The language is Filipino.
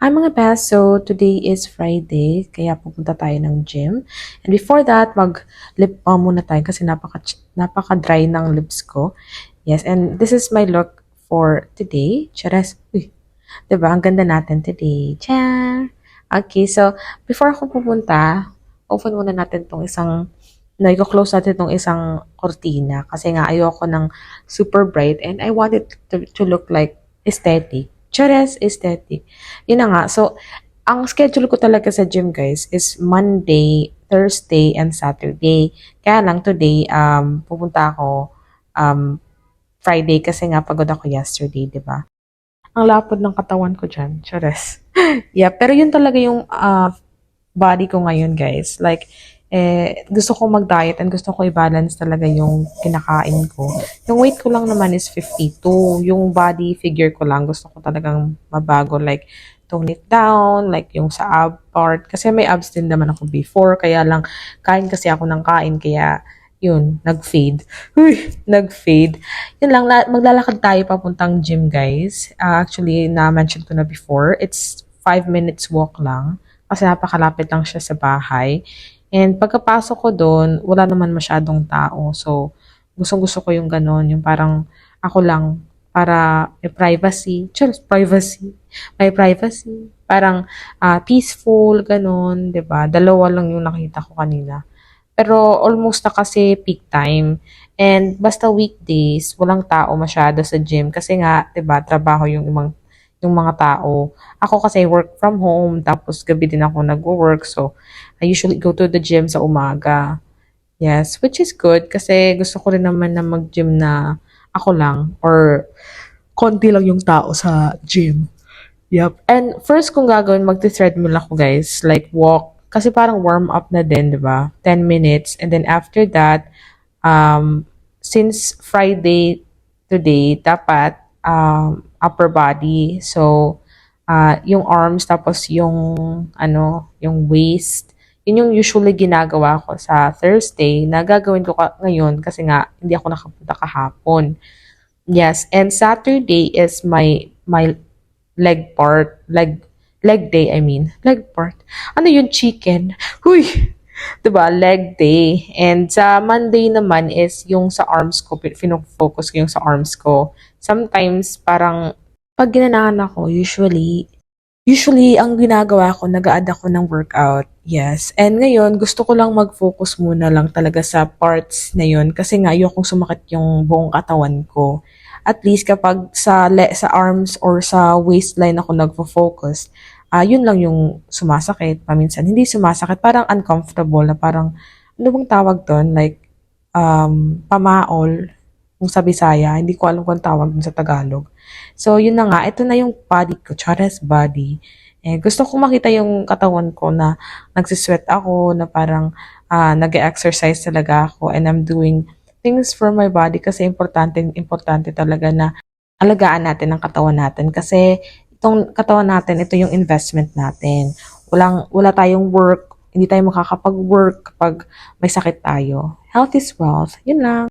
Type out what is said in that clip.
Hi mga best, so today is Friday, kaya pupunta tayo ng gym. And before that, mag-lip balm muna tayo kasi napaka-dry ng lips ko. Yes, and this is my look for today. Charas, uy, diba? Ang ganda natin today. Char! Okay, so before ako pupunta, open muna natin tong isang, i-close natin tong isang cortina kasi nga ayoko ng super bright and I want it to look like aesthetic. Charas, aesthetic. Yun na nga. So, ang schedule ko talaga sa gym, guys, is Monday, Thursday, and Saturday. Kaya lang today, pupunta ako Friday kasi nga pagod ako yesterday, di ba? Ang lapod ng katawan ko dyan. Chares. Yeah, pero yun talaga yung body ko ngayon, guys. Like, gusto ko mag-diet and gusto ko i-balance talaga yung kinakain ko. Yung weight ko lang naman is 52. Yung body figure ko lang, gusto ko talagang mabago. Like, tone it down, like yung sa ab part. Kasi may abs din naman ako before. Kaya lang, kain kasi ako ng kain. Kaya, yun, nag-fade. Uy, nag-fade. Yun lang, maglalakad tayo papuntang gym, guys. Actually, na-mention ko na before. It's 5 minutes walk lang. Kasi napakalapit lang siya sa bahay. And pagkapasok ko doon, wala naman masyadong tao. So, gustong-gusto ko yung ganon, yung parang ako lang para may privacy. Sure, privacy. May privacy. Parang peaceful, ganon, 'di ba? Dalawa lang yung nakita ko kanina. Pero almost na kasi peak time. And basta weekdays, walang tao masyado sa gym kasi nga, 'di ba, trabaho yung mga tao. Ako kasi work from home, tapos gabi din ako nagwo-work. So, I usually go to the gym sa umaga. Yes, which is good kasi gusto ko rin naman na mag-gym na ako lang or konti lang yung tao sa gym. Yep. And first kong gagawin, magti-treadmill ako, guys. Like walk. Kasi parang warm up na din, di ba? 10 minutes. And then after that, since Friday today, dapat upper body. So, yung arms, tapos yung waist. Yun yung usually ginagawa ko sa Thursday na gagawin ko ngayon kasi nga hindi ako nakapunta kahapon. Yes, and Saturday is my leg part, leg day, I mean. Leg part. Ano yung chicken? Huy! 'Di ba? Leg day. And sa Monday naman is yung sa arms ko, focus ko yung sa arms ko. Sometimes parang pag ginanahan ako, usually ang ginagawa ko, nag-a-add ako ng workout. Yes. And ngayon, gusto ko lang mag-focus muna lang talaga sa parts na yun kasi nga ayokong sumakit yung buong katawan ko. At least kapag sa arms or sa waistline ako nagfo-focus, yun lang yung sumasakit. Paminsan hindi sumasakit, parang uncomfortable na parang ano bang tawag doon? Like pamaol kung sa Bisaya, hindi ko alam kung tawag dun sa Tagalog. So, yun na nga, ito na yung body ko, Chares body. Gusto ko makita yung katawan ko na nagsisweat ako, na parang nag-exercise talaga ako, and I'm doing things for my body kasi importante talaga na alagaan natin ang katawan natin kasi itong katawan natin, ito yung investment natin. Wala tayong work, hindi tayo makakapag-work kapag may sakit tayo. Health is wealth. Yun lang.